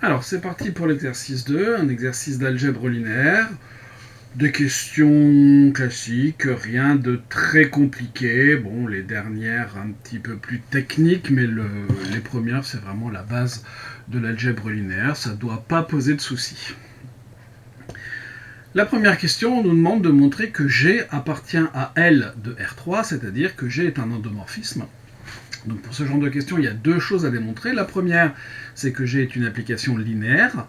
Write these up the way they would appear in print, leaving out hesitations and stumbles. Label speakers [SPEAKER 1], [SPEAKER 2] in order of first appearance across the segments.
[SPEAKER 1] Alors, c'est parti pour l'exercice 2, un exercice d'algèbre linéaire. Des questions classiques, rien de très compliqué. Bon, les dernières un petit peu plus techniques, mais les premières, c'est vraiment la base de l'algèbre linéaire. Ça ne doit pas poser de soucis. La première question, on nous demande de montrer que G appartient à L de R3, c'est-à-dire que G est un endomorphisme. Donc pour ce genre de questions, il y a deux choses à démontrer. La première, c'est que G est une application linéaire.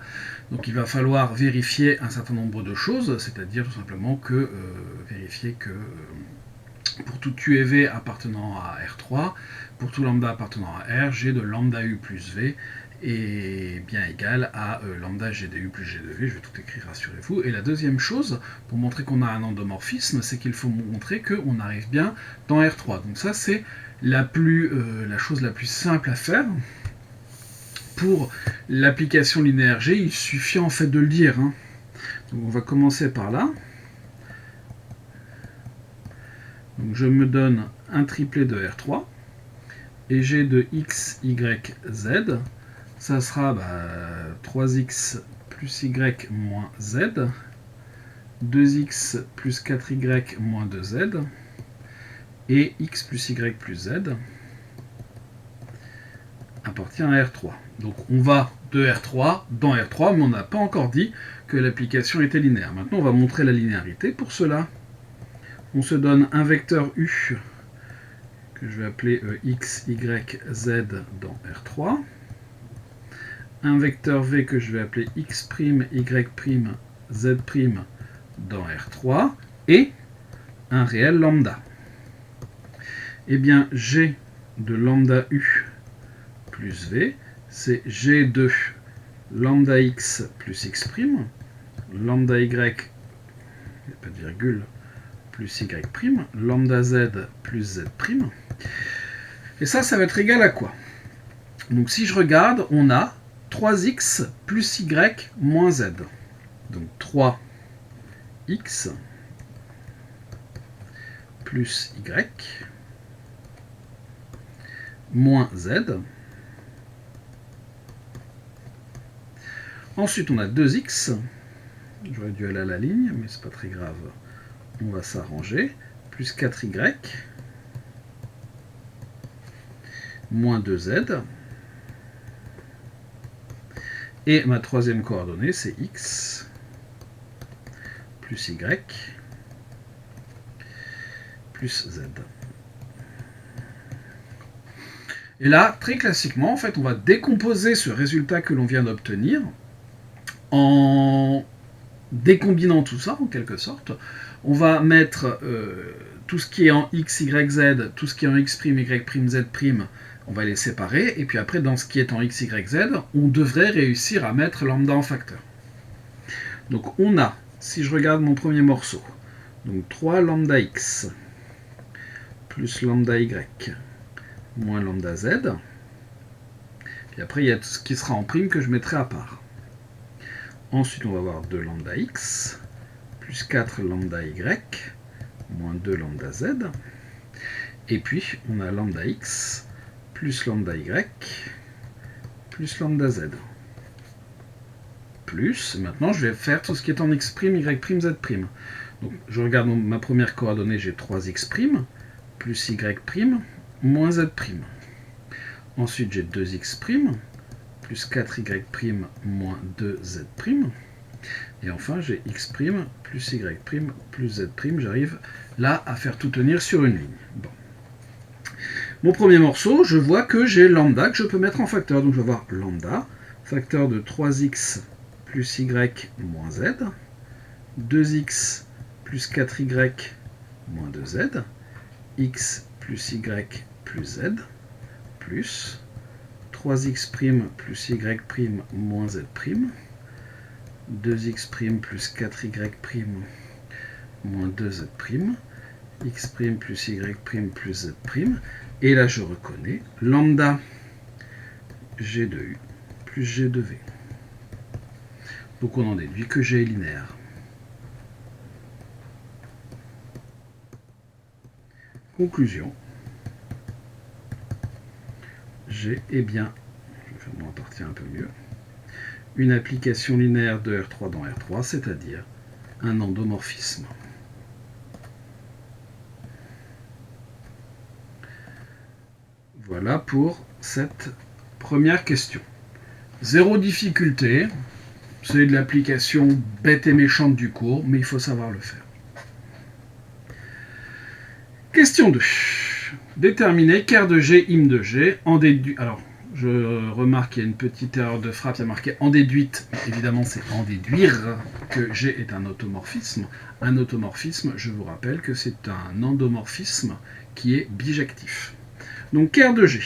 [SPEAKER 1] Donc il va falloir vérifier un certain nombre de choses, c'est-à-dire tout simplement que vérifier que pour tout Q et V appartenant à R3, pour tout lambda appartenant à R, G de lambda U plus V est bien égal à lambda G de U plus G de V. Je vais tout écrire, rassurez-vous. Et la deuxième chose, pour montrer qu'on a un endomorphisme, c'est qu'il faut montrer qu'on arrive bien dans R3. Donc ça, c'est la chose la plus simple à faire. Pour l'application linéaire G, il suffit en fait de le dire. Donc on va commencer par là. Donc je me donne un triplet de R3 et G de x, y, z. Ça sera 3x plus y moins z, 2x plus 4y moins 2z et x plus y plus z appartient à R3. Donc on va de R3 dans R3, mais on n'a pas encore dit que l'application était linéaire. Maintenant, on va montrer la linéarité. Pour cela, on se donne un vecteur U que je vais appeler x, y, z dans R3. Un vecteur V que je vais appeler x', y', z' dans R3. Et un réel lambda. Eh bien, G de lambda U plus V, c'est G de lambda x plus x', lambda y, il n'y a pas de virgule, plus y', lambda z plus z'. Et ça va être égal à quoi? Donc si je regarde, on a 3x plus y moins z. Donc 3x plus y moins z. Ensuite, on a 2x. J'aurais dû aller à la ligne, mais c'est pas très grave. On va s'arranger. Plus 4y. Moins 2z. Et ma troisième coordonnée, c'est x plus y plus z. Et là, très classiquement, en fait, on va décomposer ce résultat que l'on vient d'obtenir en décombinant tout ça, en quelque sorte. On va mettre tout ce qui est en x, y, z, tout ce qui est en x', y', z', on va les séparer. Et puis après, dans ce qui est en x, y, z, on devrait réussir à mettre lambda en facteur. Donc on a, si je regarde mon premier morceau, donc 3 lambda x plus lambda y moins lambda z. Puis après, il y a tout ce qui sera en prime que je mettrai à part. Ensuite, on va avoir 2 lambda x plus 4 lambda y moins 2 lambda z. Et puis, on a lambda x plus lambda y plus lambda z. Plus, maintenant, je vais faire tout ce qui est en x', y', z'. Donc, je regarde ma première coordonnée, j'ai 3x' plus y' moins z'. Ensuite, j'ai 2x' plus 4y' moins 2z'. Et enfin, j'ai x' plus y' plus z'. J'arrive là à faire tout tenir sur une ligne. Bon. Mon premier morceau, je vois que j'ai lambda que je peux mettre en facteur. Donc, je vais voir lambda, facteur de 3x plus y moins z, 2x plus 4y moins 2z, x plus y plus z, plus 3x' plus y' moins z', 2x' plus 4y' moins 2z', x' plus y' plus z'. Et là, je reconnais lambda g de u plus g de v. Donc on en déduit que g est linéaire. Conclusion. G est bien, je vais faire mon partie un peu mieux, une application linéaire de R3 dans R3, c'est-à-dire un endomorphisme. Voilà pour cette première question. Zéro difficulté, c'est de l'application bête et méchante du cours, mais il faut savoir le faire. Question 2. Déterminer ker de G, im de G en déduit. Alors, je remarque qu'il y a une petite erreur de frappe, il y a marqué en déduite. Évidemment, c'est en déduire que G est un automorphisme. Un automorphisme, je vous rappelle que c'est un endomorphisme qui est bijectif. Donc, ker de G.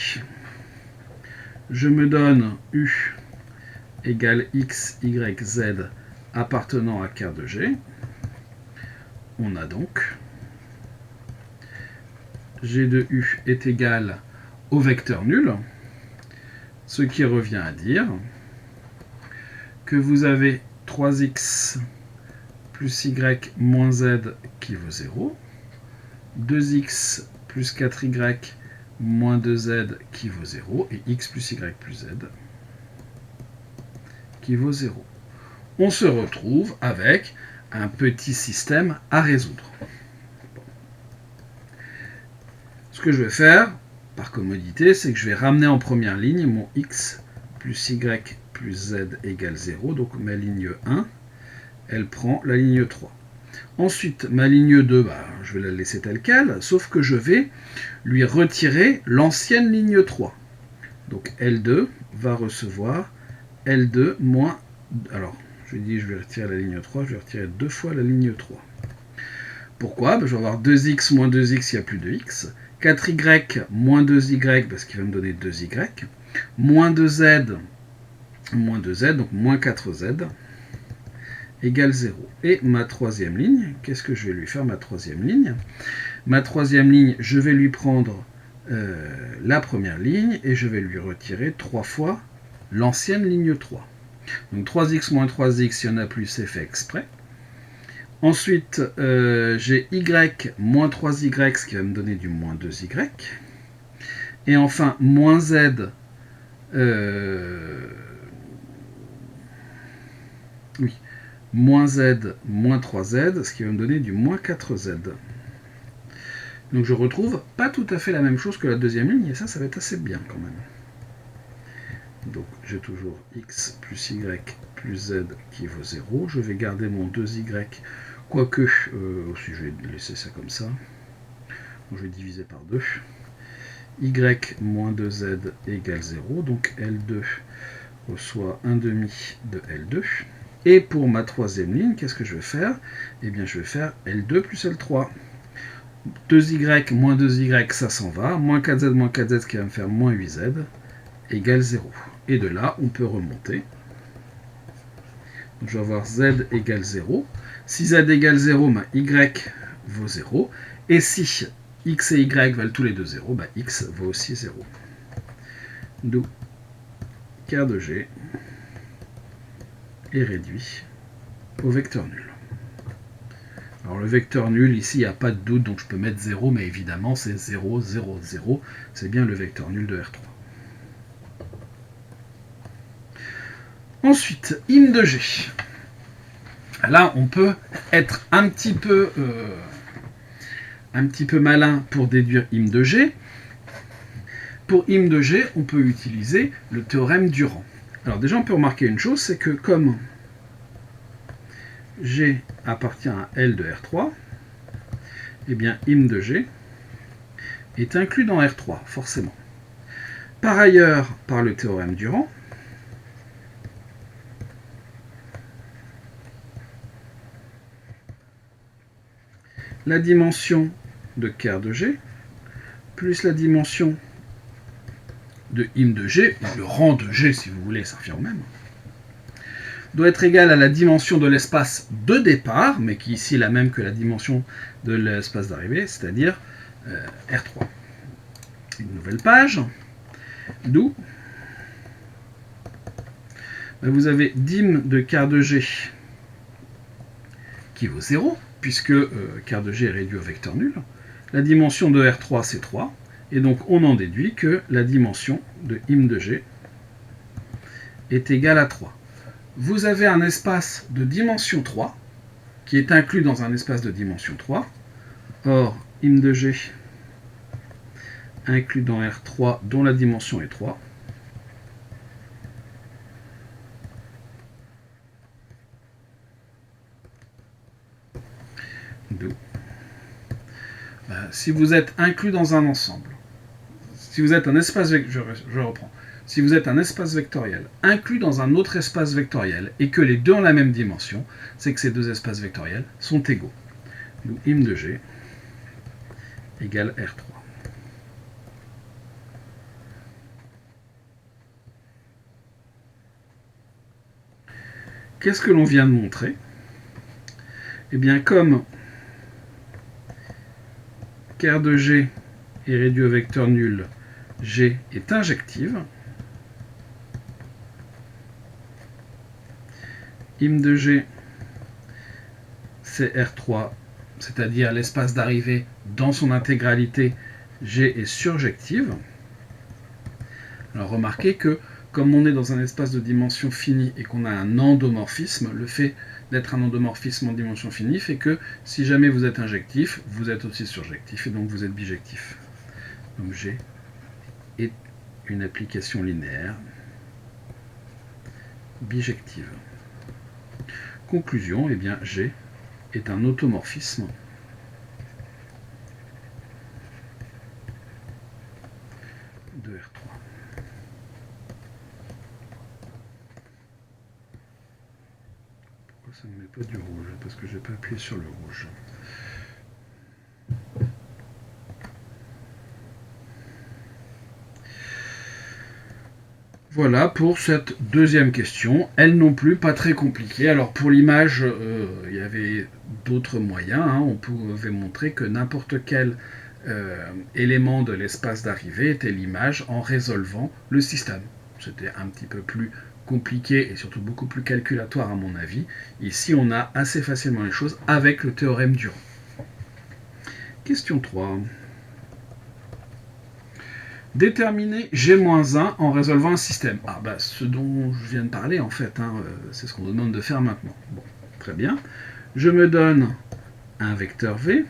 [SPEAKER 1] Je me donne U égale X, Y, Z appartenant à ker de G. On a donc G de U est égal au vecteur nul, ce qui revient à dire que vous avez 3x plus y moins z qui vaut 0, 2x plus 4y moins 2z qui vaut 0, et x plus y plus z qui vaut 0. On se retrouve avec un petit système à résoudre. Ce que je vais faire, par commodité, c'est que je vais ramener en première ligne mon x plus y plus z égale 0, donc ma ligne 1, elle prend la ligne 3. Ensuite, ma ligne 2, je vais la laisser telle qu'elle, sauf que je vais lui retirer l'ancienne ligne 3. Donc L2 va recevoir L2 moins... Alors, je dis je vais retirer la ligne 3, je vais retirer 2 fois la ligne 3. Pourquoi ? Je vais avoir 2x moins 2x, il n'y a plus de x. 4y moins 2y, parce qu'il va me donner 2y. Moins 2z, donc moins 4z, égale 0. Et ma troisième ligne, qu'est-ce que je vais lui faire ma troisième ligne ? Ma troisième ligne, je vais lui prendre la première ligne et je vais lui retirer 3 fois l'ancienne ligne 3. Donc 3x moins 3x, il y en a plus, c'est fait exprès. Ensuite, j'ai y moins 3y, ce qui va me donner du moins 2y. Et enfin, moins z, moins z moins 3z, ce qui va me donner du moins 4z. Donc je retrouve pas tout à fait la même chose que la deuxième ligne, et ça va être assez bien quand même. Donc j'ai toujours x plus y plus z qui vaut 0. Je vais garder mon 2y, quoique, aussi je vais laisser ça comme ça. Donc je vais diviser par 2. Y moins 2z égale 0. Donc L2 reçoit 1 demi de L2. Et pour ma troisième ligne, qu'est-ce que je vais faire ? Eh bien je vais faire L2 plus L3. 2y moins 2y, ça s'en va. Moins 4z, ce qui va me faire moins 8z, égale 0. Et de là, on peut remonter. Donc, je vais avoir z égale 0. Si z égale 0, y vaut 0. Et si x et y valent tous les deux 0, x vaut aussi 0. D'où ker de G est réduit au vecteur nul. Alors le vecteur nul, ici, il n'y a pas de doute, donc je peux mettre 0, mais évidemment, c'est 0, 0, 0. C'est bien le vecteur nul de R3. Ensuite, im de G. Là, on peut être un petit peu malin pour déduire im de G. Pour im de G, on peut utiliser le théorème Durand. Alors déjà, on peut remarquer une chose, c'est que comme G appartient à L de R3, eh bien im de G est inclus dans R3, forcément. Par ailleurs, par le théorème Durand, la dimension de ker de G plus la dimension de im de G, ou le rang de G si vous voulez, ça revient au même, doit être égale à la dimension de l'espace de départ, mais qui ici est la même que la dimension de l'espace d'arrivée, c'est-à-dire R3. Une nouvelle page, d'où vous avez dim de ker de G qui vaut 0, puisque ker de G est réduit au vecteur nul. La dimension de R3, c'est 3, et donc on en déduit que la dimension de im de G est égale à 3. vous avez un espace de dimension 3 qui est inclus dans un espace de dimension 3. Or, im de G inclus dans R3 dont la dimension est 3. Si vous êtes inclus dans un ensemble, si vous êtes un espace je reprends. Si vous êtes un espace vectoriel inclus dans un autre espace vectoriel et que les deux ont la même dimension, c'est que ces deux espaces vectoriels sont égaux. Donc im de G égale R3. Qu'est-ce que l'on vient de montrer? Eh bien, comme ker de G est réduit au vecteur nul, G est injective, im de G, c'est R3, c'est-à-dire l'espace d'arrivée dans son intégralité, G est surjective. Alors remarquez que comme on est dans un espace de dimension finie et qu'on a un endomorphisme, le fait d'être un endomorphisme en dimension finie fait que si jamais vous êtes injectif, vous êtes aussi surjectif et donc vous êtes bijectif. Donc G est une application linéaire bijective. Conclusion, eh bien G est un automorphisme de R3. Pourquoi ça ne met pas du rouge? Parce que je n'ai pas appuyé sur le rouge. Voilà pour cette deuxième question. Elle non plus, pas très compliquée. Alors pour l'image, il y avait d'autres moyens. On pouvait montrer que n'importe quel élément de l'espace d'arrivée était l'image en résolvant le système. C'était un petit peu plus compliqué et surtout beaucoup plus calculatoire à mon avis. Ici, on a assez facilement les choses avec le théorème Durand. Question 3. Déterminer G-1 en résolvant un système. Ah bah ce dont je viens de parler en fait, c'est ce qu'on nous demande de faire maintenant. Bon, très bien. Je me donne un vecteur V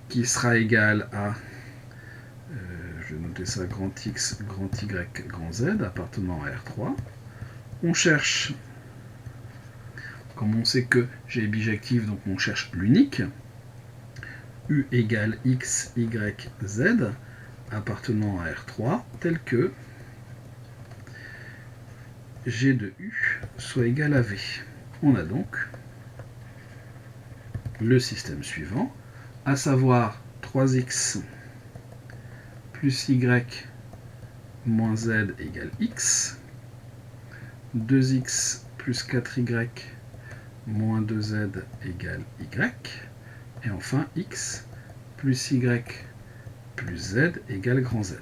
[SPEAKER 1] qui sera égal à, je vais noter ça, grand X, grand Y, grand Z, appartenant à R3. On cherche, comme on sait que G est bijectif, donc on cherche l'unique. U égale X, Y, Z, appartenant à R3, tel que G de U soit égal à V. On a donc le système suivant, à savoir 3x plus Y moins Z égale X, 2x plus 4y moins 2z égale Y, et enfin x plus y plus z égale grand Z.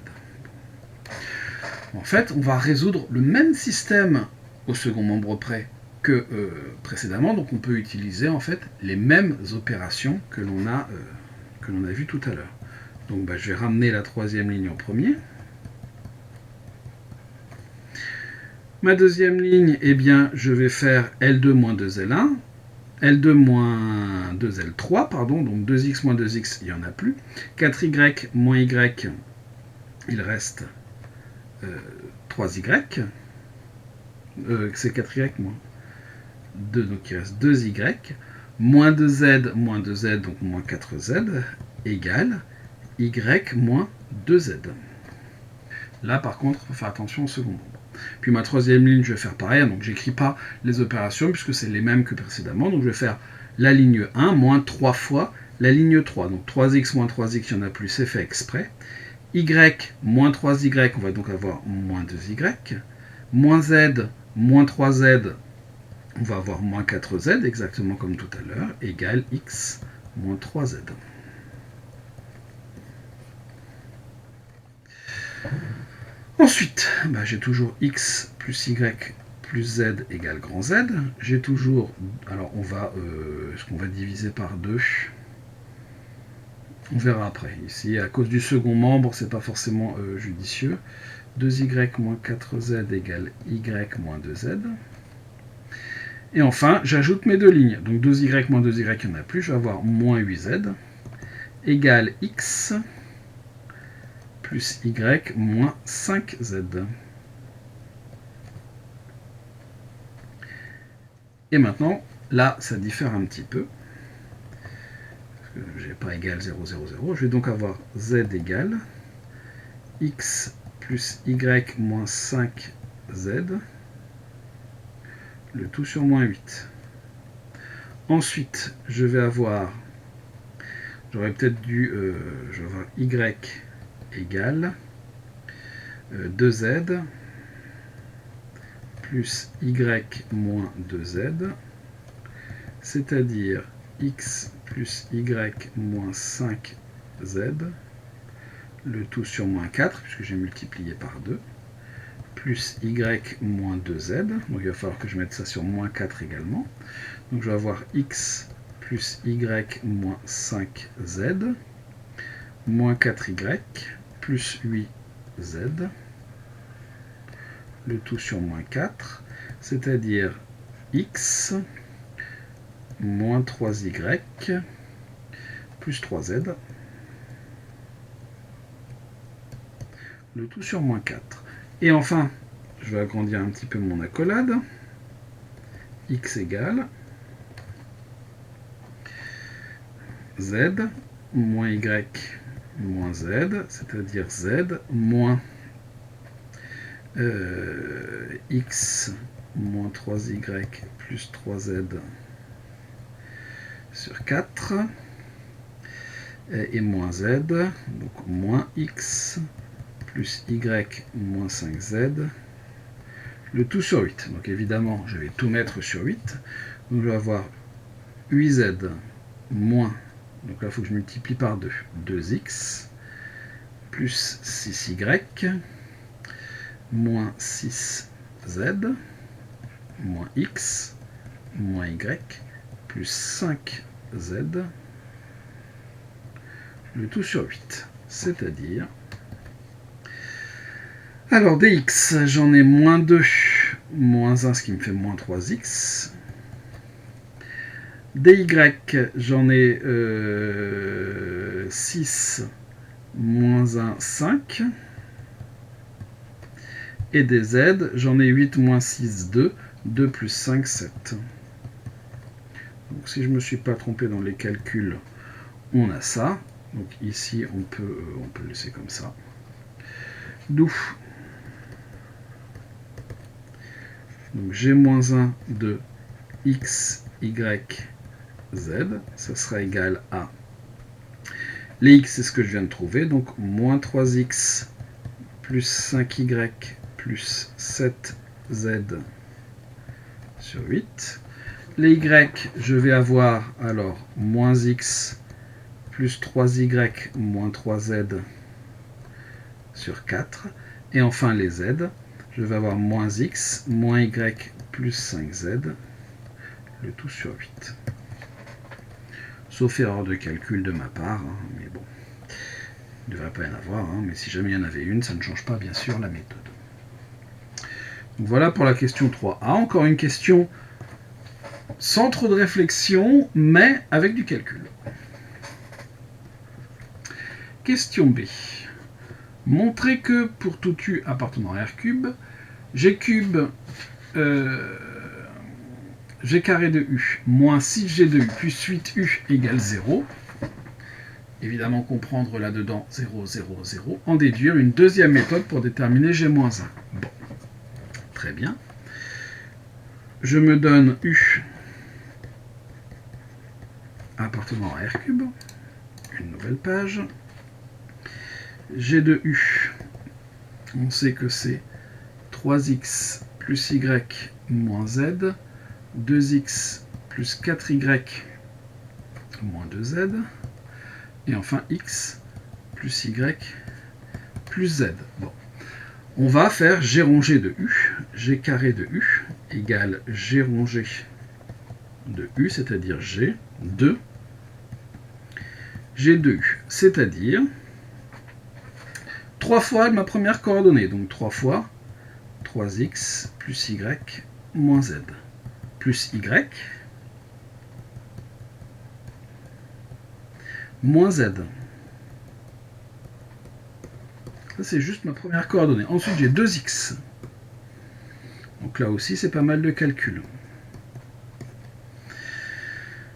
[SPEAKER 1] En fait, on va résoudre le même système au second membre près que précédemment, donc on peut utiliser en fait les mêmes opérations que l'on a vues tout à l'heure. Donc je vais ramener la troisième ligne en premier. Ma deuxième ligne, eh bien, je vais faire L2 moins 2L1. L2 moins 2L3, pardon, donc 2x moins 2x, il n'y en a plus. 4y moins y, il reste 3y. C'est 4y moins 2, donc il reste 2y. Moins 2z, donc moins 4z, égale y moins 2z. Là, par contre, il faut faire attention au second nombre. Puis ma troisième ligne, je vais faire pareil, donc j'écris pas les opérations puisque c'est les mêmes que précédemment. Donc je vais faire la ligne 1 moins 3 fois la ligne 3. Donc 3x moins 3x, il n'y en a plus, c'est fait exprès. Y moins 3y, on va donc avoir moins 2y. Moins z moins 3z, on va avoir moins 4z, exactement comme tout à l'heure, égale x moins 3z. Ensuite, j'ai toujours x plus y plus z égale grand Z. J'ai toujours... Alors, est-ce qu'on va diviser par 2 ? On verra après. Ici, à cause du second membre, c'est pas forcément judicieux. 2y moins 4z égale y moins 2z. Et enfin, j'ajoute mes deux lignes. Donc 2y moins 2y, il n'y en a plus. Je vais avoir moins 8z égale x plus y moins 5z. Et maintenant, là, ça diffère un petit peu. Je n'ai pas égal 0, 0, 0. Je vais donc avoir z égale x plus y moins 5z, le tout sur moins 8. Ensuite, je vais avoir, j'aurais peut-être dû, je vais avoir y égale 2z plus y moins 2z, c'est-à-dire x plus y moins 5z, le tout sur moins 4, puisque j'ai multiplié par 2, plus y moins 2z, donc il va falloir que je mette ça sur moins 4 également. Donc je vais avoir x plus y moins 5z, moins 4y, plus 8z, le tout sur moins 4, c'est-à-dire x moins 3y plus 3z, le tout sur moins 4. Et enfin, je vais agrandir un petit peu mon accolade. X égale z moins y moins z, c'est-à-dire z moins x moins 3y plus 3z sur 4 et moins z, donc moins x plus y moins 5z, le tout sur 8. Donc évidemment, je vais tout mettre sur 8. Donc je vais avoir 8z moins, donc là il faut que je multiplie par 2, 2x, plus 6y, moins 6z, moins x, moins y, plus 5z, le tout sur 8. C'est-à-dire, alors dx, j'en ai moins 2, moins 1, ce qui me fait moins 3x. dy, j'en ai 6, moins 1, 5. Et dz, j'en ai 8, moins 6, 2. 2 plus 5, 7. Donc si je ne me suis pas trompé dans les calculs, on a ça. Donc ici, on peut le laisser comme ça. D'où donc g-1 de x, y, z, ça sera égal à les x, c'est ce que je viens de trouver, donc moins 3x plus 5y plus 7z sur 8. Les y, je vais avoir alors moins x plus 3y moins 3z sur 4. Et enfin les z, je vais avoir moins x moins y plus 5z, le tout sur 8. Sauf erreur de calcul de ma part, hein, mais bon, il ne devrait pas y en avoir, hein, mais si jamais il y en avait une, ça ne change pas bien sûr la méthode. Donc voilà pour la question 3A. Encore une question sans trop de réflexion, mais avec du calcul. Question B. Montrez que pour tout u appartenant à R3, G carré de u moins 6G de u plus 8u égale 0. Évidemment, comprendre là-dedans 0, 0, 0. En déduire une deuxième méthode pour déterminer G-1. Bon, très bien. Je me donne u appartenant à R3. Une nouvelle page. G de u, on sait que c'est 3x plus y moins z, 2x plus 4y moins 2z, et enfin x plus y plus z. Bon. On va faire g rongé de u, g carré de u égale g rongé de u, c'est-à-dire g de g de u, c'est-à-dire 3 fois ma première coordonnée. Donc 3 fois 3x plus y moins z plus y moins z. Ça, c'est juste ma première coordonnée. Ensuite, j'ai 2x. Donc là aussi, c'est pas mal de calcul.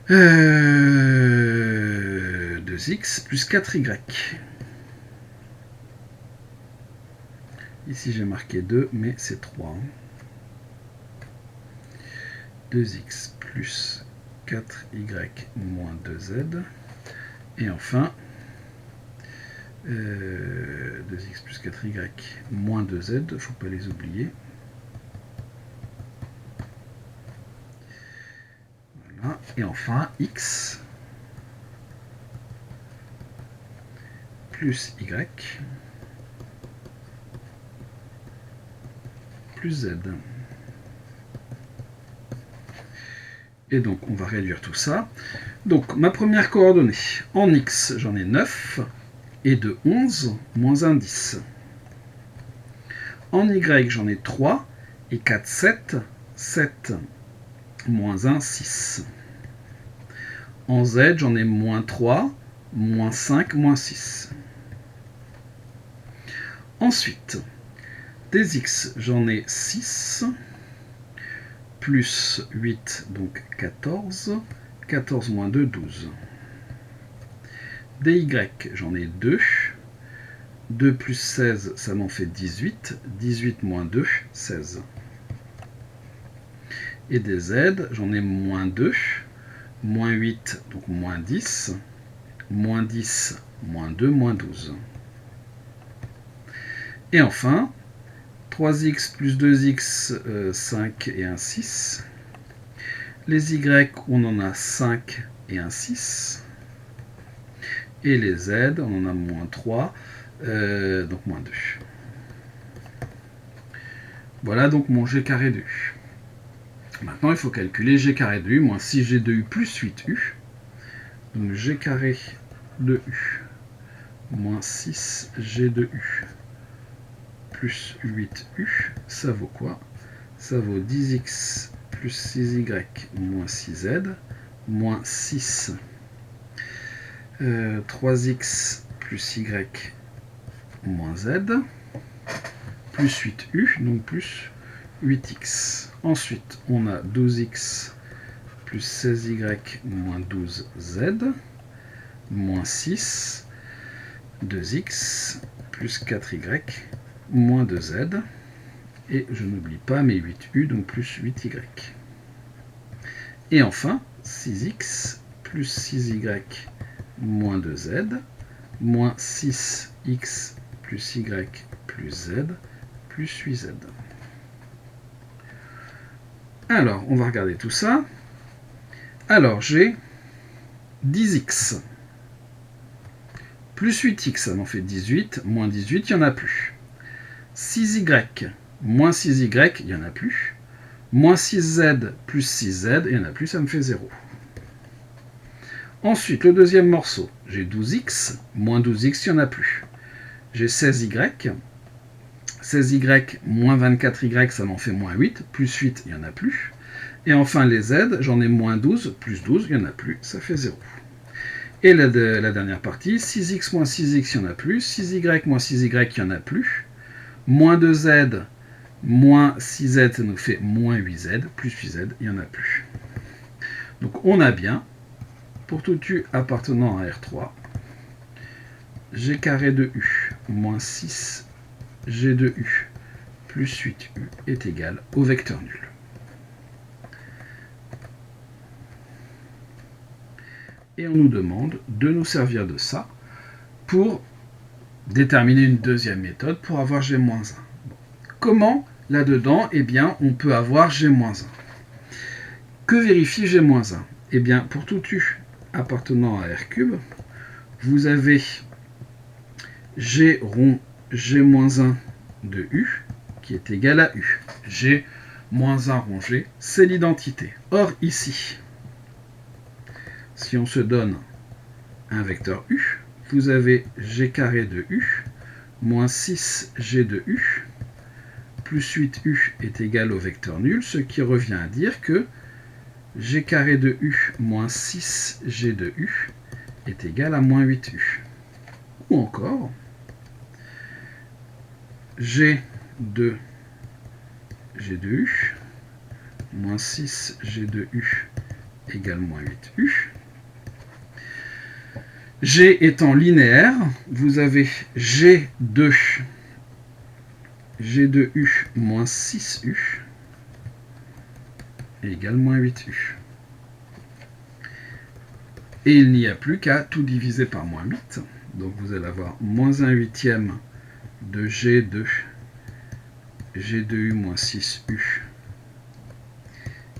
[SPEAKER 1] 2x plus 4y. Ici, j'ai marqué 2, mais c'est 3. 2x plus 4y moins 2z. Et enfin, 2x plus 4y moins 2z, il ne faut pas les oublier. Voilà. Et enfin, x plus y plus z. Et donc, on va réduire tout ça. Donc, ma première coordonnée, en x, j'en ai 9, et de 11, moins 1, 10. En y, j'en ai 3, et 4, 7, 7, moins 1, 6. En z, j'en ai moins 3, moins 5, moins 6. Ensuite, des x, j'en ai 6, plus 8, donc 14. 14 moins 2, 12. Des y, j'en ai 2. 2 plus 16, ça m'en fait 18. 18 moins 2, 16. Et des z, j'en ai moins 2. Moins 8, donc moins 10. Moins 10, moins 2, moins 12. Et enfin, 3x plus 2x, 5 et 1, 6. Les y, on en a 5 et 1, 6. Et les z, on en a moins 3, donc moins 2. Voilà donc mon g carré de u. Maintenant, il faut calculer g carré de u moins 6g de u plus 8u. Donc g carré de u moins 6g de u plus 8u, ça vaut quoi? Ça vaut 10x plus 6y moins 6z, moins 6, 3x plus y moins z, plus 8u, donc plus 8x. Ensuite, on a 12x plus 16y moins 12z, moins 6, 2x plus 4y moins 2z, et je n'oublie pas mes 8u, donc plus 8y. Et enfin, 6x plus 6y moins 2z, moins 6x plus y plus z, plus 8z. Alors, on va regarder tout ça. Alors, j'ai 10x plus 8x, ça m'en fait 18, moins 18, il n'y en a plus. 6y moins 6y, il n'y en a plus. Moins 6z plus 6z, il n'y en a plus, ça me fait 0. Ensuite, le deuxième morceau, j'ai 12x, moins 12x, il n'y en a plus. J'ai 16y, 16y moins 24y, ça m'en fait moins 8, plus 8, il n'y en a plus. Et enfin, les z, j'en ai moins 12, plus 12, il n'y en a plus, ça fait 0. Et la dernière partie, 6x moins 6x, il n'y en a plus. 6y moins 6y, il n'y en a plus. Moins 2z, moins 6z, ça nous fait moins 8z, plus 8z, il n'y en a plus. Donc on a bien, pour tout u appartenant à R3, g carré de u moins 6g de u plus 8u est égal au vecteur nul. Et on nous demande de nous servir de ça pour déterminer une deuxième méthode pour avoir g-1. Comment, là-dedans, eh bien, on peut avoir g-1? Que vérifie g-1? Eh bien, pour tout u appartenant à R3, vous avez g rond g-1 de u qui est égal à u. G moins 1 rond g, c'est l'identité. Or, ici, si on se donne un vecteur u, vous avez g carré de u moins 6g de u plus 8u est égal au vecteur nul, ce qui revient à dire que g carré de u moins 6g de u est égal à moins 8u. Ou encore, g de u moins 6g de u égale moins 8u. G étant linéaire, vous avez g de u moins 6u égale moins 8u. Et il n'y a plus qu'à tout diviser par moins 8. Donc vous allez avoir moins 1 huitième de g de u moins 6u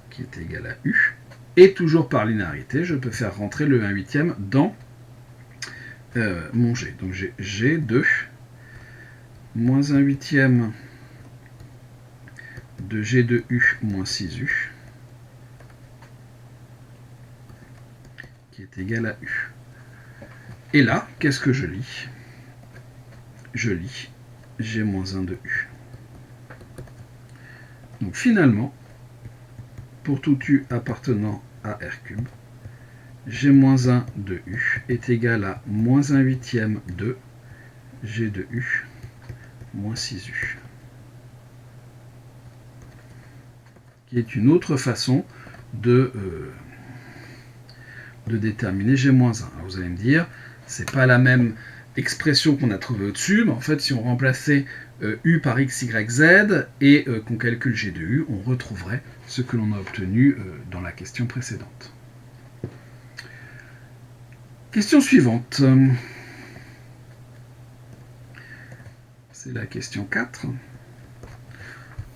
[SPEAKER 1] qui est égal à u. Et toujours par linéarité, je peux faire rentrer le 1 huitième dans mon g. Donc j'ai g de moins 1 huitième de g de u moins 6u qui est égal à u. Et là, qu'est-ce que je lis? Je lis g moins 1 de u. Donc finalement, pour tout u appartenant à R3, g moins 1 de u est égal à moins 1 huitième de g de u moins 6u. Qui est une autre façon de déterminer g moins 1. Alors vous allez me dire, c'est pas la même expression qu'on a trouvée au-dessus, mais en fait, si on remplaçait u par x, y, z et qu'on calcule g de u, on retrouverait ce que l'on a obtenu dans la question précédente. Question suivante. C'est la question 4.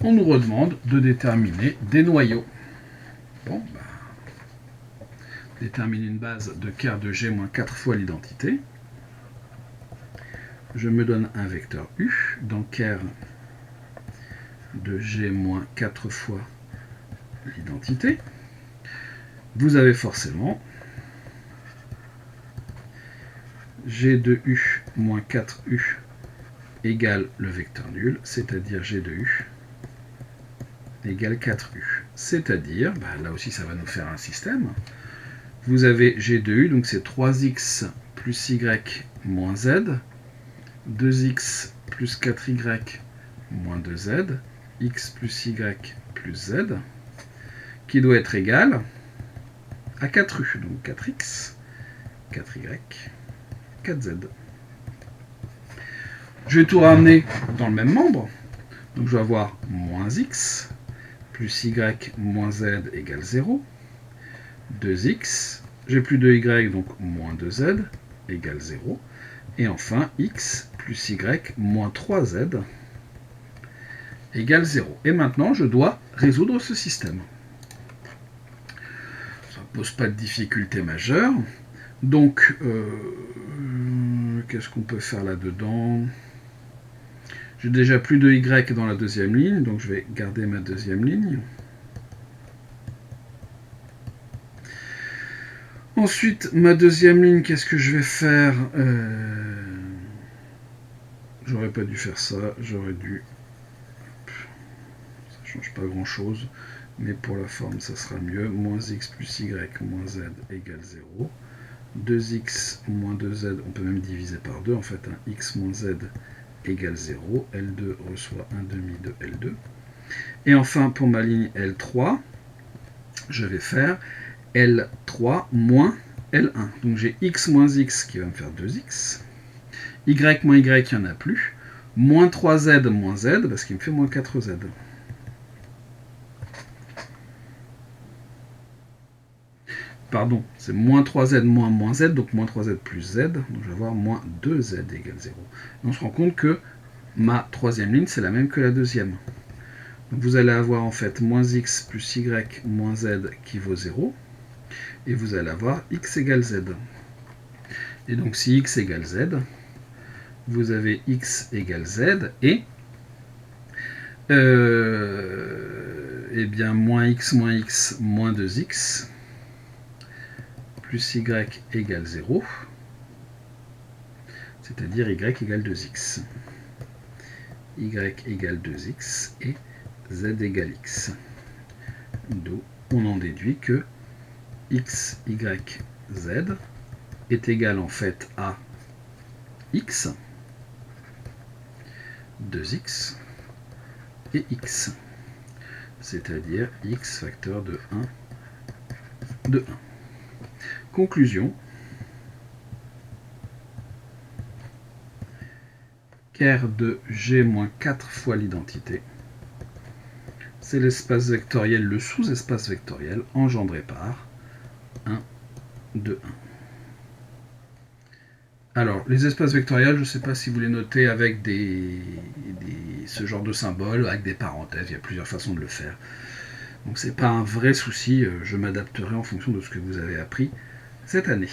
[SPEAKER 1] On nous redemande de déterminer des noyaux. Bon, déterminer une base de ker de g moins 4 fois l'identité. Je me donne un vecteur u dans ker de g moins 4 fois l'identité. Vous avez forcément g de u moins 4u égale le vecteur nul, c'est-à-dire g de u égale 4u. C'est-à-dire, là aussi ça va nous faire un système. Vous avez g de u, donc c'est 3x plus y moins z, 2x plus 4y moins 2z, x plus y plus z, qui doit être égal à 4u, donc 4x, 4y, 4z. Je vais tout ramener dans le même membre, donc je vais avoir moins x plus y moins z égale 0, 2x, j'ai plus de y, donc moins 2z égale 0, et enfin x plus y moins 3z égale 0. Et maintenant, je dois résoudre ce système. Ça ne pose pas de difficulté majeure. Donc, qu'est-ce qu'on peut faire là-dedans? J'ai déjà plus de y dans la deuxième ligne, donc je vais garder ma deuxième ligne. Ensuite, ma deuxième ligne, qu'est-ce que je vais faire? J'aurais pas dû faire ça, j'aurais dû... Ça change pas grand-chose, mais pour la forme, ça sera mieux. Moins x plus y moins z égale 0. 2x moins 2z, on peut même diviser par 2, en fait, x moins z égale 0, L2 reçoit 1 demi de L2. Et enfin, pour ma ligne L3, je vais faire L3 moins L1. Donc j'ai x moins x qui va me faire 2x. Y moins y, il n'y en a plus. Moins 3z moins z, parce qu'il me fait moins 4z. Pardon, c'est moins 3z moins moins z, donc moins 3z plus z, donc je vais avoir moins 2z égale 0. Et on se rend compte que ma troisième ligne, c'est la même que la deuxième. Donc vous allez avoir en fait moins x plus y moins z qui vaut 0, et vous allez avoir x égale z. Et donc si x égale z, vous avez x égale z, et eh bien moins x moins 2x, plus y égale 0, c'est-à-dire y égale 2x. y égale 2x et z égale x. D'où on en déduit que x, y, z est égal en fait à x, 2x et x, c'est-à-dire x facteur de 1 de 1. Conclusion. Ker de G moins 4 fois l'identité, c'est l'espace vectoriel, le sous-espace vectoriel engendré par 1 de 1. Alors, les espaces vectoriels, je ne sais pas si vous les notez avec ce genre de symbole, avec des parenthèses, il y a plusieurs façons de le faire. Donc c'est pas un vrai souci, je m'adapterai en fonction de ce que vous avez appris cette année.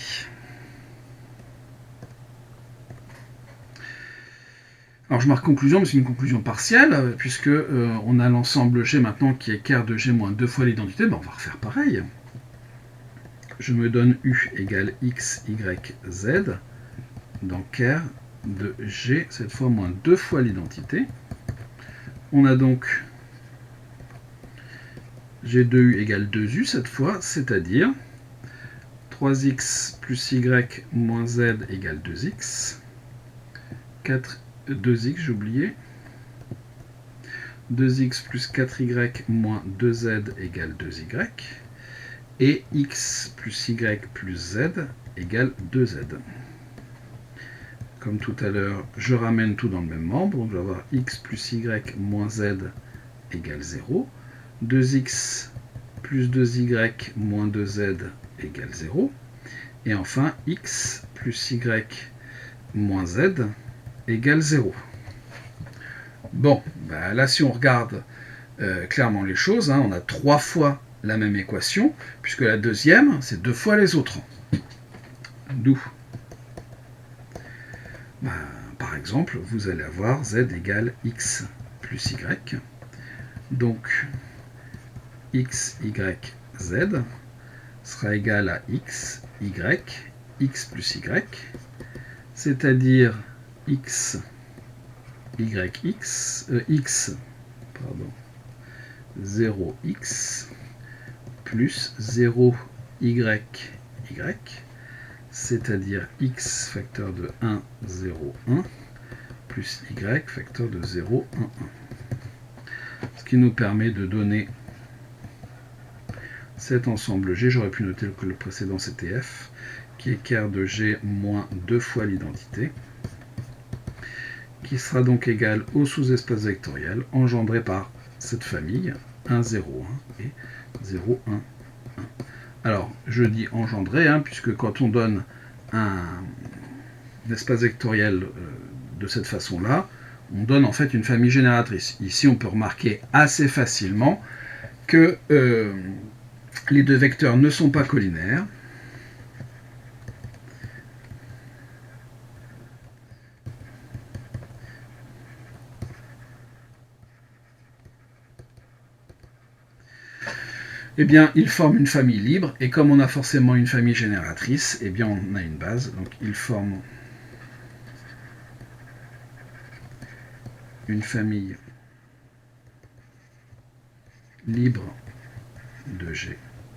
[SPEAKER 1] Alors je marque conclusion, mais c'est une conclusion partielle, puisque on a l'ensemble G maintenant qui est ker de G moins 2 fois l'identité, on va refaire pareil. Je me donne U égale X, Y, Z, dans ker de G, cette fois moins 2 fois l'identité. On a donc G de U égale 2U cette fois, c'est-à-dire 3x plus Y moins Z égale 2x, 2x, j'ai oublié. 2x plus 4y moins 2z égale 2y. Et x plus y plus z égale 2z. Comme tout à l'heure, je ramène tout dans le même membre. Donc je vais avoir x plus y moins z égale 0. 2x plus 2y moins 2z égale 0. Et enfin, x plus y moins z égale 0. Bon, bah là si on regarde clairement les choses, on a 3 fois la même équation, puisque la deuxième, c'est 2 fois les autres. D'où, par exemple, vous allez avoir z égale x plus y. Donc, x, y, z sera égal à x, y, x plus y, c'est-à-dire x, x, pardon, 0x plus 0y, c'est-à-dire x facteur de 1, 0, 1, plus y facteur de 0, 1, 1. Ce qui nous permet de donner cet ensemble G, j'aurais pu noter que le précédent c'était F, qui est ker de G moins 2 fois l'identité, qui sera donc égal au sous-espace vectoriel engendré par cette famille 1, 0, 1 et 0, 1, 1. Alors, je dis engendré, puisque quand on donne un espace vectoriel de cette façon-là, on donne en fait une famille génératrice. Ici, on peut remarquer assez facilement que les deux vecteurs ne sont pas collinaires. Eh bien, ils forment une famille libre, et comme on a forcément une famille génératrice, eh bien, on a une base. Donc, ils forment une famille libre de G,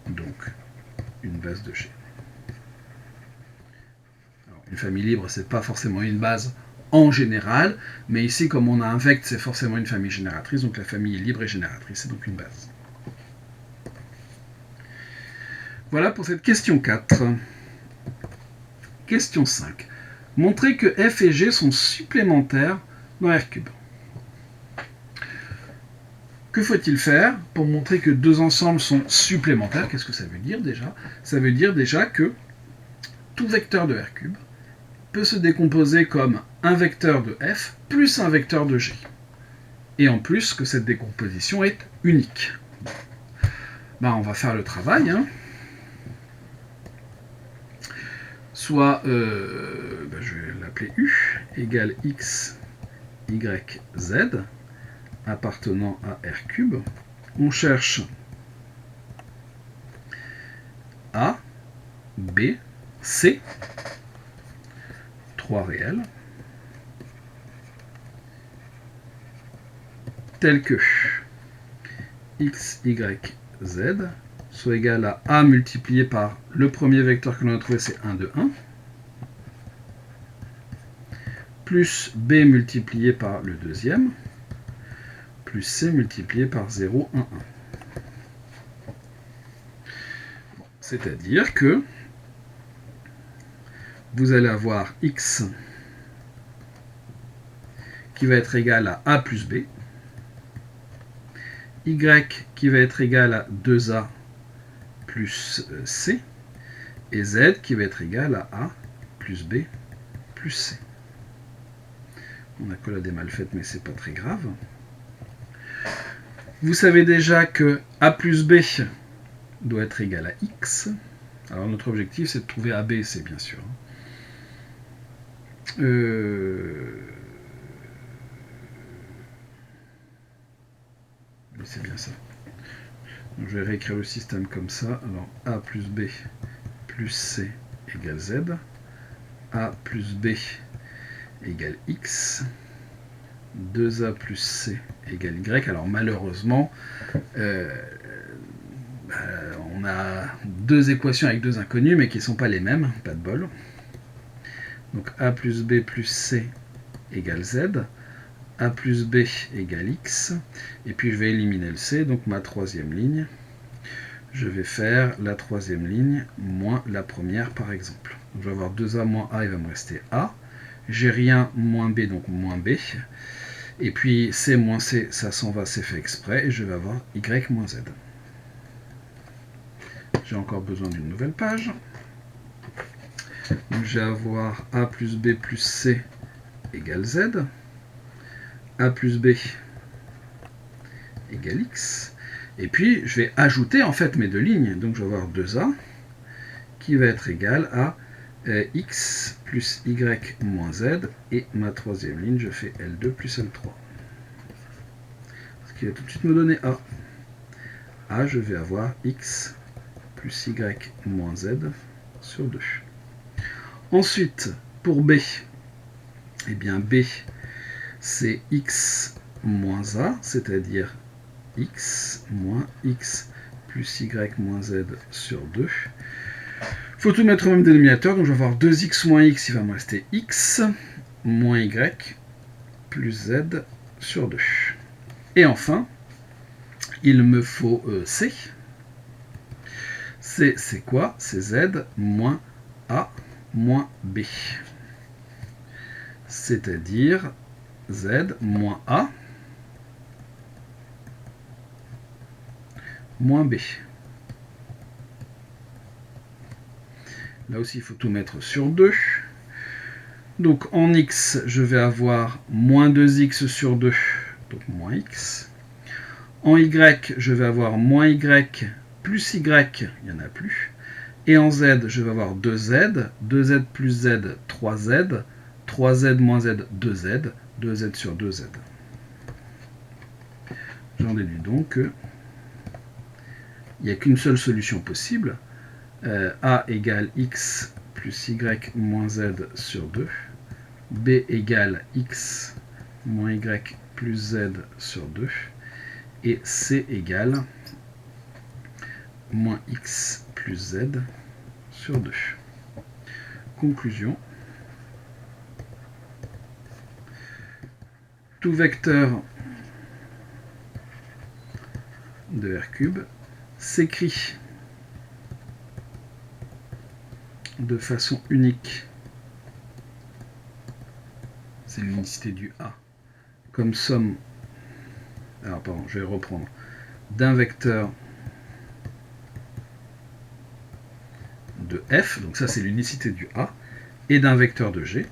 [SPEAKER 1] donc une base de G. Alors, une famille libre, c'est pas forcément une base en général, mais ici, comme on a un vecteur, c'est forcément une famille génératrice, donc la famille est libre et génératrice, c'est donc une base. Voilà pour cette question 4. Question 5. Montrez que f et g sont supplémentaires dans R3. Que faut-il faire pour montrer que deux ensembles sont supplémentaires? Qu'est-ce que ça veut dire déjà? Ça veut dire déjà que tout vecteur de R3 peut se décomposer comme un vecteur de f plus un vecteur de g. Et en plus que cette décomposition est unique. On va faire le travail. Soit, je vais l'appeler U, égale x, y, z, appartenant à R3. On cherche A, B, C, 3 réels. tel que x, y, z soit égal à a multiplié par le premier vecteur que l'on a trouvé, c'est 1, 2, 1, plus b multiplié par le deuxième, plus c multiplié par 0, 1, 1. C'est-à-dire que vous allez avoir x qui va être égal à a plus b, y qui va être égal à 2a plus c, et z qui va être égal à a plus b plus c. On a collé mal faite, mais c'est pas très grave. Vous savez déjà que a plus b doit être égal à x. Alors notre objectif, c'est de trouver a, b et c, bien sûr. C'est bien ça. Donc, je vais réécrire le système comme ça. Alors a plus b plus c égale z. A plus b égale x. 2a plus c égale y. Alors malheureusement, on a deux équations avec deux inconnus, mais qui ne sont pas les mêmes. Pas de bol. Donc a plus b plus c égale z. A plus b égale x, et puis je vais éliminer le c, donc ma troisième ligne, je vais faire la troisième ligne moins la première par exemple. Donc, je vais avoir 2a moins a, il va me rester a, j'ai rien moins b, donc moins b, et puis c moins c, ça s'en va, c'est fait exprès, et je vais avoir y moins z. J'ai encore besoin d'une nouvelle page, donc je vais avoir a plus b plus c égale z, a plus b égale x, et puis je vais ajouter en fait mes deux lignes, donc je vais avoir 2a qui va être égal à x plus y moins z, et ma troisième ligne, je fais L2 plus L3. Ce qui va tout de suite me donner a, je vais avoir x plus y moins z sur 2. Ensuite, pour b, eh bien b, c'est x moins a, c'est-à-dire x moins x plus y moins z sur 2. Il faut tout mettre au même dénominateur, donc je vais avoir 2x moins x, il va me rester x moins y plus z sur 2. Et enfin, il me faut c. C, c'est quoi? C'est z moins a moins b. C'est-à-dire z moins a moins b. Là aussi, il faut tout mettre sur 2. Donc en x, je vais avoir moins 2x sur 2, donc moins x. En y, je vais avoir moins y plus y, il n'y en a plus. Et en z, je vais avoir 2z, 2z plus z, 3z, 3z moins z, 2z, 2z sur 2z. J'en déduis donc qu'il n'y a qu'une seule solution possible. A égale x plus y moins z sur 2. B égale x moins y plus z sur 2. Et C égale moins x plus z sur 2. Conclusion. Tout vecteur de R³ s'écrit de façon unique, c'est l'unicité du A, comme somme, alors pardon, je vais reprendre, d'un vecteur de F, donc ça c'est l'unicité du A, et d'un vecteur de G,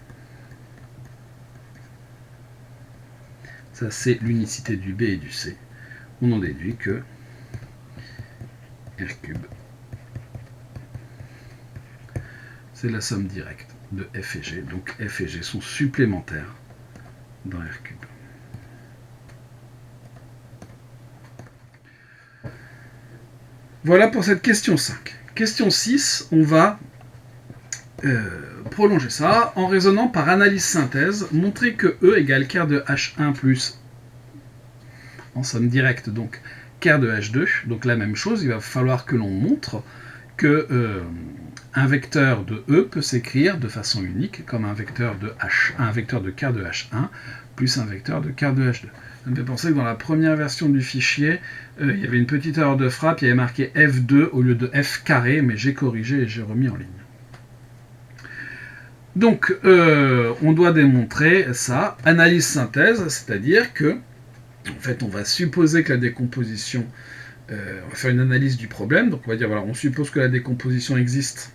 [SPEAKER 1] ça c'est l'unicité du B et du C. On en déduit que R³ c'est la somme directe de F et G, donc F et G sont supplémentaires dans R³. Voilà pour cette question 5. Question 6, on va prolonger ça en raisonnant par analyse synthèse, montrer que E égale quart de H1 plus en somme directe, donc ker de H2. Donc la même chose, il va falloir que l'on montre que un vecteur de E peut s'écrire de façon unique comme un vecteur de ker de H1 plus un vecteur de ker de H2. Ça me fait penser que dans la première version du fichier, il y avait une petite erreur de frappe, il y avait marqué F2 au lieu de F carré, mais j'ai corrigé et j'ai remis en ligne. Donc, on doit démontrer ça, analyse-synthèse, c'est-à-dire que, en fait, on va supposer que la décomposition, on va faire une analyse du problème, donc on va dire, voilà, on suppose que la décomposition existe,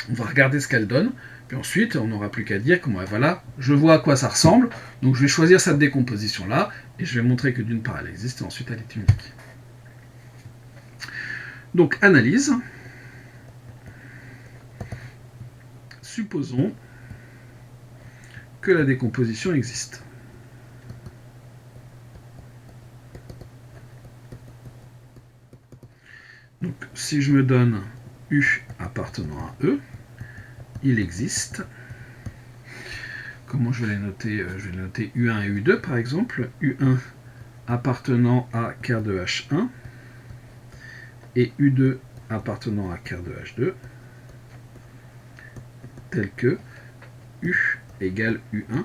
[SPEAKER 1] on va regarder ce qu'elle donne, puis ensuite, on n'aura plus qu'à dire que, voilà, je vois à quoi ça ressemble, donc je vais choisir cette décomposition-là, et je vais montrer que d'une part, elle existe, et ensuite, elle est unique. Donc, analyse. Supposons que la décomposition existe. Donc, si je me donne U appartenant à E, il existe. Comment je vais les noter? Je vais les noter U1 et U2 par exemple. U1 appartenant à ker de H1 et U2 appartenant à ker de H2, tel que U égale U1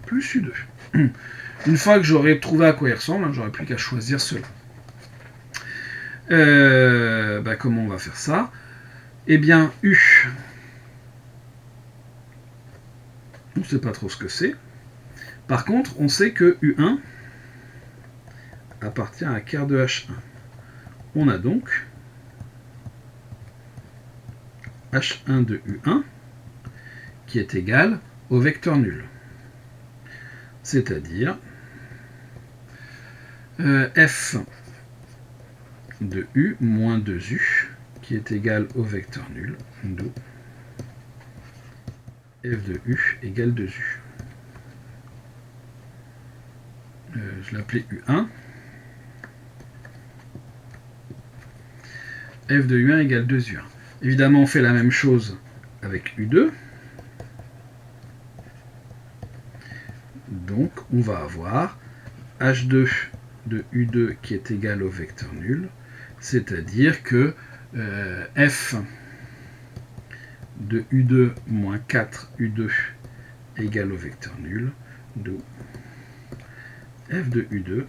[SPEAKER 1] plus U2. Une fois que j'aurai trouvé à quoi il ressemble, j'aurai plus qu'à choisir cela. Comment on va faire ça? Eh bien, U, on ne sait pas trop ce que c'est. Par contre, on sait que U1 appartient à ker de H1. On a donc H1 de U1 qui est égal au vecteur nul. C'est-à-dire F de U moins 2U qui est égal au vecteur nul, d'où F de U égale 2U. Je l'appelais U1. F de U1 égale 2U1. Évidemment, on fait la même chose avec U2. Donc, on va avoir H2 de U2 qui est égal au vecteur nul, c'est-à-dire que F de U2 moins 4U2 égale au vecteur nul, d'où F de U2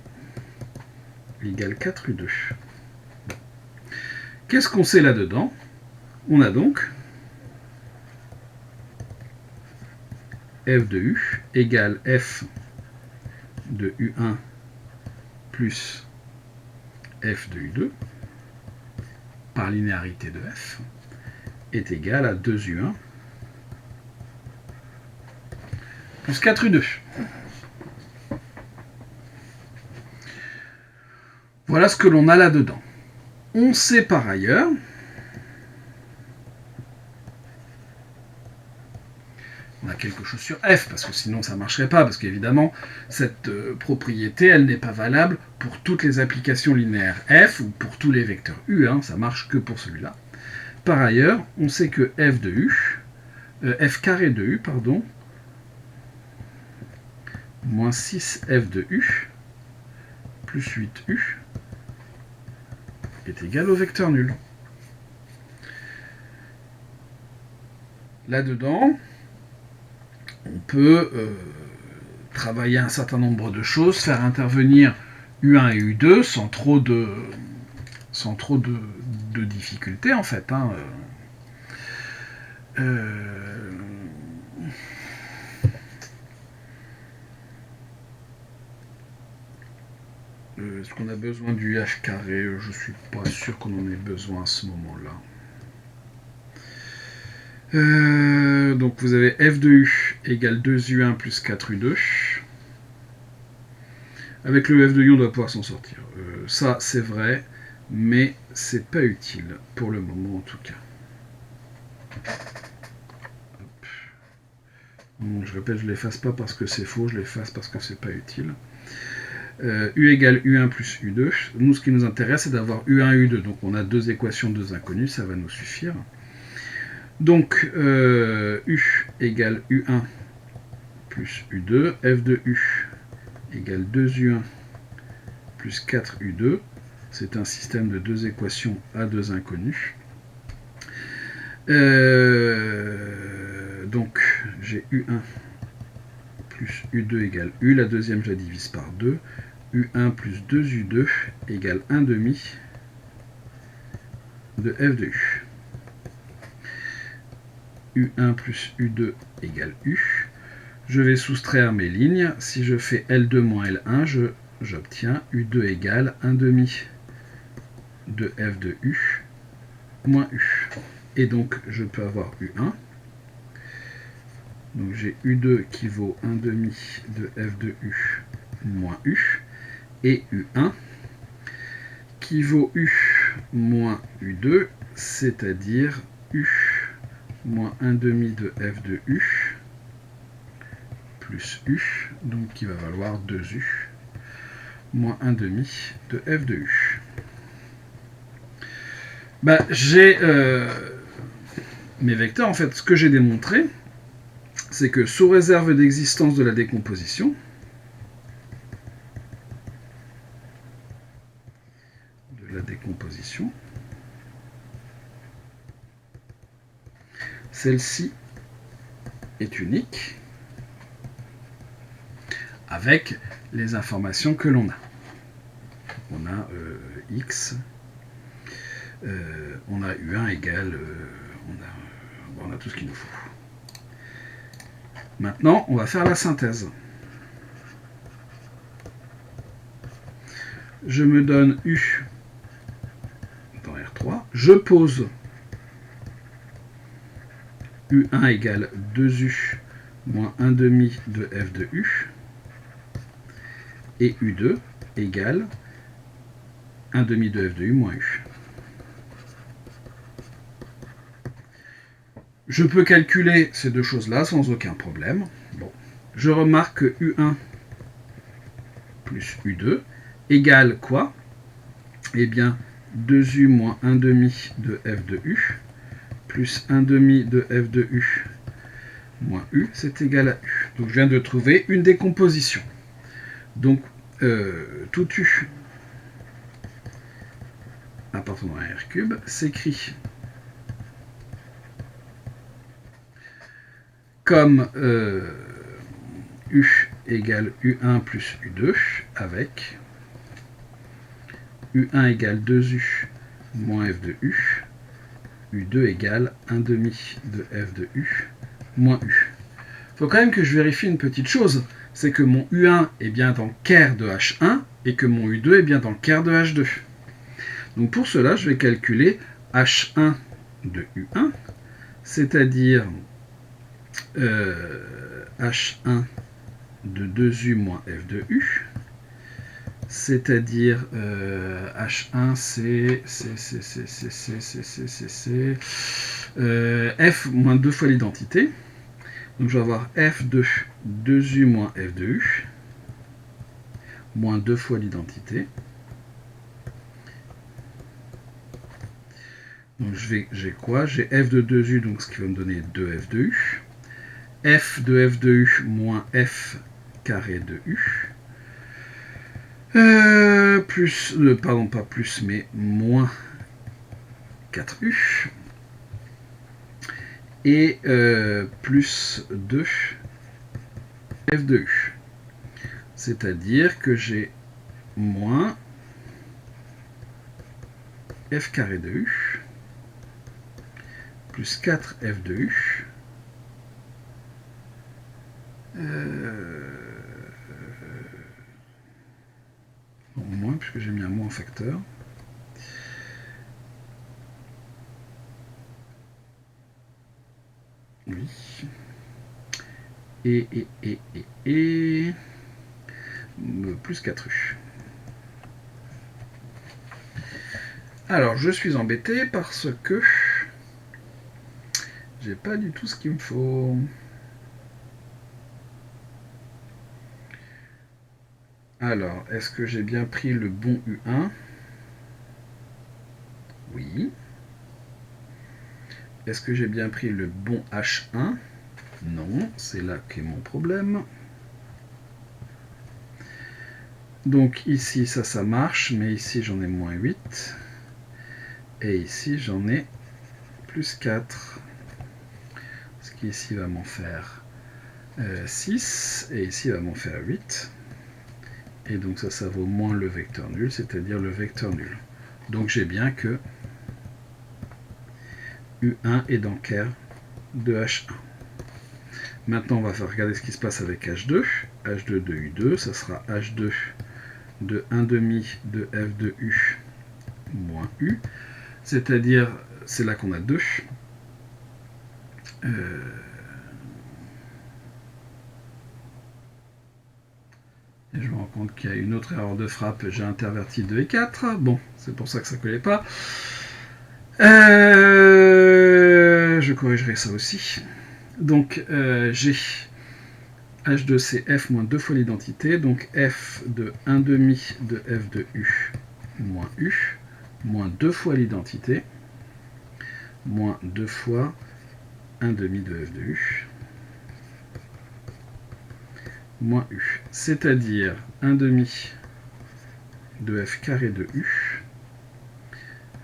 [SPEAKER 1] égale 4U2. Qu'est-ce qu'on sait là-dedans? On a donc F de U égale F de U1 plus F de U2 par linéarité de F est égal à 2U1 plus 4U2. Voilà ce que l'on a là-dedans. On sait par ailleurs on a quelque chose sur F, parce que sinon ça ne marcherait pas, parce qu'évidemment, cette propriété, elle n'est pas valable pour toutes les applications linéaires F ou pour tous les vecteurs U, ça marche que pour celui-là. Par ailleurs, on sait que F de U, F carré de U, pardon, moins 6F de U, plus 8U, est égal au vecteur nul. Là-dedans, on peut travailler un certain nombre de choses, faire intervenir U1 et U2 sans trop de difficultés en fait. Est-ce qu'on a besoin du H carré? Je ne suis pas sûr qu'on en ait besoin à ce moment-là. Donc vous avez F de U égale 2U1 plus 4U2. Avec le F de U, on doit pouvoir s'en sortir. Ça, c'est vrai, mais c'est pas utile, pour le moment en tout cas. Hop. Donc, je répète, je ne l'efface pas parce que c'est faux, je l'efface parce que c'est pas utile. U égale U1 plus U2. Nous, ce qui nous intéresse, c'est d'avoir U1 et U2. Donc on a deux équations, deux inconnues, ça va nous suffire. Donc, U égale U1 plus U2, F de U égale 2U1 plus 4U2. C'est un système de deux équations à deux inconnus. Donc, j'ai U1 plus U2 égale U. La deuxième, je la divise par 2. U1 plus 2U2 égale 1 demi de F de U. U1 plus U2 égale U. Je vais soustraire mes lignes. Si je fais L2 moins L1, j'obtiens U2 égale 1 demi de F de U moins U. Et donc, je peux avoir U1. Donc, j'ai U2 qui vaut 1 demi de F de U moins U. Et U1 qui vaut U moins U2, c'est-à-dire U moins 1 demi de F de U plus U, donc qui va valoir 2U moins 1 demi de F de U. J'ai mes vecteurs. En fait, ce que j'ai démontré, c'est que sous réserve d'existence de la décomposition, celle-ci est unique avec les informations que l'on a. On a X, on a U1 égale, on a tout ce qu'il nous faut. Maintenant, on va faire la synthèse. Je me donne U dans R3, je pose U1 égale 2U moins 1 demi de F de U, et U2 égale 1 demi de F de U moins U. Je peux calculer ces deux choses-là sans aucun problème. Bon. Je remarque que U1 plus U2 égale quoi? Eh bien, 2U moins 1 demi de F de U plus 1 demi de F de U moins U, c'est égal à U. Donc je viens de trouver une décomposition. Donc, tout U appartenant à R cube s'écrit comme U égale U1 plus U2 avec U1 égale 2U moins F de U, U2 égale 1 demi de F de U moins U. Il faut quand même que je vérifie une petite chose, c'est que mon U1 est bien dans le ker de H1 et que mon U2 est bien dans le ker de H2. Donc pour cela, je vais calculer H1 de U1, c'est-à-dire H1 de 2U moins F de U, c'est-à-dire H1 c'est F moins 2 fois l'identité. Donc je vais avoir F de 2U moins F de U moins 2 fois l'identité. Donc j'ai quoi? J'ai F de 2U, donc ce qui va me donner 2F de U. F de U moins F carré de U. Plus, pardon, pas plus, mais moins 4U. Et plus 2 F de U. C'est-à-dire que j'ai moins F carré de U plus 4F de U. Non, moins, puisque j'ai mis un moins facteur. Oui. Et plus 4U. Alors, je suis embêté parce que j'ai pas du tout ce qu'il me faut. Alors, est-ce que j'ai bien pris le bon U1? Oui. Est-ce que j'ai bien pris le bon H1? Non, c'est là qu'est mon problème. Donc ici, ça marche, mais ici, j'en ai moins 8. Et ici, j'en ai plus 4. Ce qui ici va m'en faire 6. Et ici, va m'en faire 8. Et donc ça vaut moins le vecteur nul, c'est-à-dire le vecteur nul. Donc j'ai bien que U1 est dans Ker de H1. Maintenant, on va faire regarder ce qui se passe avec H2. H2 de U2, ça sera H2 de 1 demi de F de U moins U. C'est-à-dire, c'est là qu'on a 2. Et je me rends compte qu'il y a une autre erreur de frappe. J'ai interverti 2 et 4. Bon, c'est pour ça que ça ne collait pas. Je corrigerai ça aussi. Donc, j'ai H2, c'est F moins 2 fois l'identité. Donc, F de 1 demi de F de U moins U, moins 2 fois l'identité, moins 2 fois 1 demi de F de U, moins U. C'est-à-dire 1 demi de F carré de U,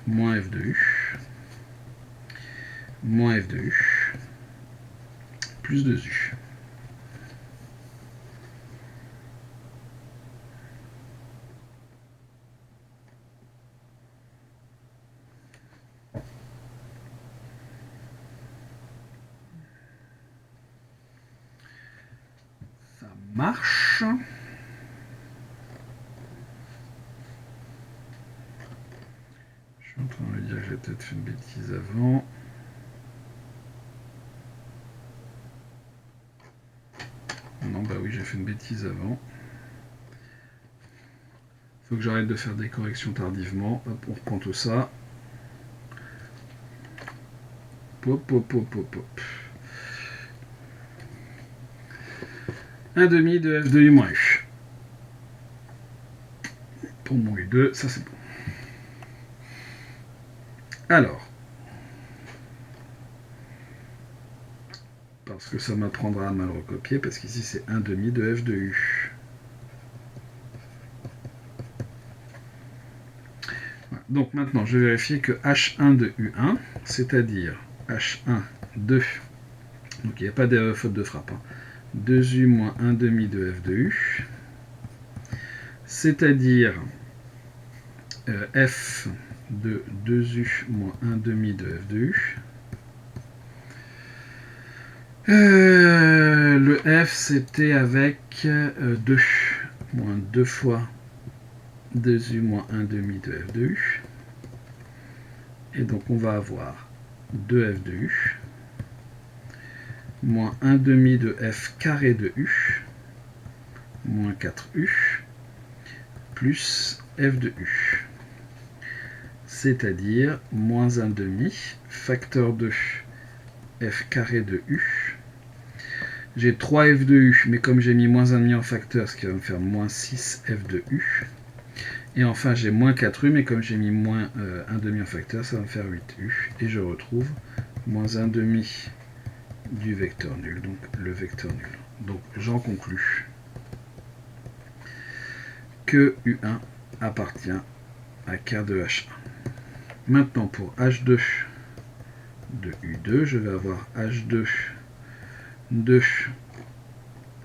[SPEAKER 1] moins F de U, moins F de U, plus 2U. Ça marche. Je suis en train de me dire que j'ai peut-être fait une bêtise avant. Non, bah oui, j'ai fait une bêtise avant. Il faut que j'arrête de faire des corrections tardivement. Hop, on reprend tout ça. Hop, hop, hop, hop, hop. 1 demi de F de U moins U. Pour mon U2, ça c'est bon. Alors, parce que ça m'apprendra à mal recopier, parce qu'ici c'est 1 demi de F de U. Voilà. Donc maintenant, je vais vérifier que H1 de U1, c'est-à-dire H1 de... Donc il n'y a pas de faute de frappe. 2U moins 1 demi de F de U, c'est-à-dire F de 2U moins 1 demi de F de U. Le F, c'était avec 2, moins 2 fois 2U moins 1 demi de F de U. Et donc, on va avoir 2F de U, moins 1 demi de F carré de U, moins 4U, plus F de U. C'est-à-dire, moins 1 demi, facteur de F carré de U. J'ai 3F de U, mais comme j'ai mis moins 1 demi en facteur, ce qui va me faire moins 6F de U. Et enfin, j'ai moins 4U, mais comme j'ai mis moins 1 demi en facteur, ça va me faire 8U. Et je retrouve moins 1 demi du vecteur nul, donc le vecteur nul. Donc j'en conclus que U1 appartient à Ker de H1. Maintenant, pour H2 de U2, je vais avoir H2 de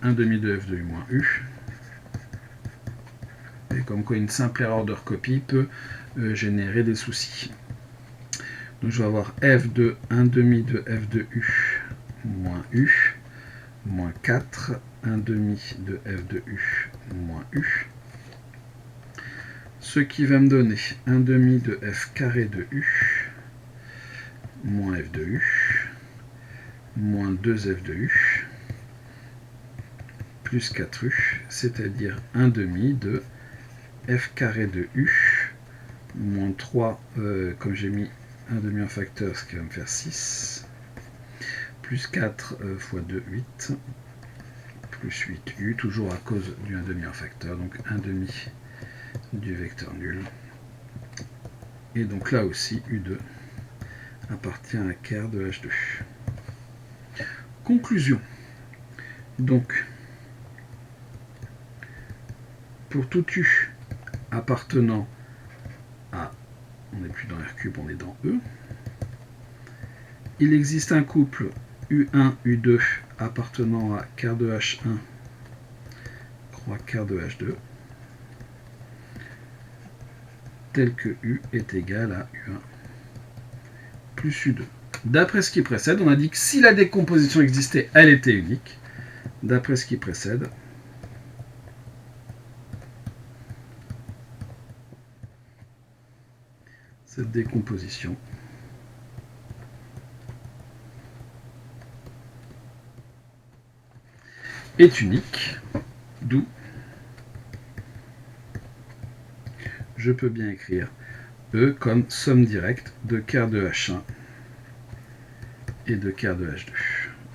[SPEAKER 1] 1 demi de F de U moins U. Et comme quoi une simple erreur de recopie peut générer des soucis. Donc je vais avoir F de 1 demi de F de U moins U, moins 4, 1 demi de F de U moins U. Ce qui va me donner 1 demi de F carré de U, moins F de U, moins 2F de U, plus 4U, c'est-à-dire 1 demi de F carré de U, moins 3, comme j'ai mis 1 demi en facteur, ce qui va me faire 6, plus 4 fois 2, 8, plus 8U, toujours à cause du 1 demi en facteur, donc 1 demi du vecteur nul. Et donc là aussi, U2 appartient à Ker de H2. Conclusion. Donc, pour tout U appartenant à, on n'est plus dans R3, on est dans E, il existe un couple U1, U2 appartenant à quart de H1 croix quart de H2 tel que U est égal à U1 plus U2. D'après ce qui précède, on a dit que si la décomposition existait, elle était unique. D'après ce qui précède, cette décomposition est unique, d'où je peux bien écrire E comme somme directe de quart de H1 et de quart de H2.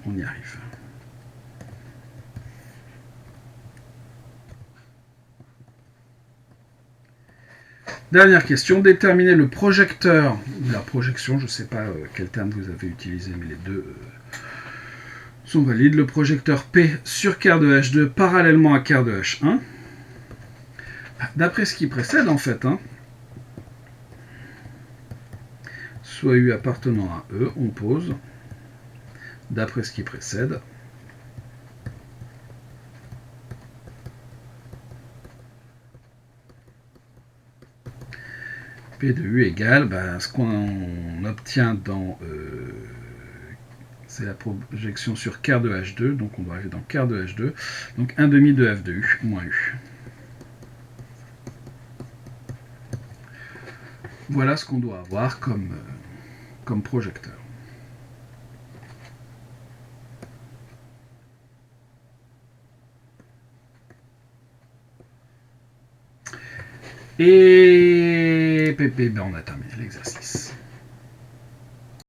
[SPEAKER 1] On y arrive. Dernière question, déterminer le projecteur, ou la projection, je ne sais pas quel terme vous avez utilisé, mais les deux sont valides. Le projecteur P sur quart de H2 parallèlement à quart de H1. D'après ce qui précède, en fait, soit U appartenant à E, on pose, d'après ce qui précède, P de U égale ce qu'on obtient dans... c'est la projection sur quart de H2, donc on doit arriver dans quart de H2, donc 1 demi de F de U moins U. Voilà ce qu'on doit avoir comme projecteur. Et on a terminé l'exercice.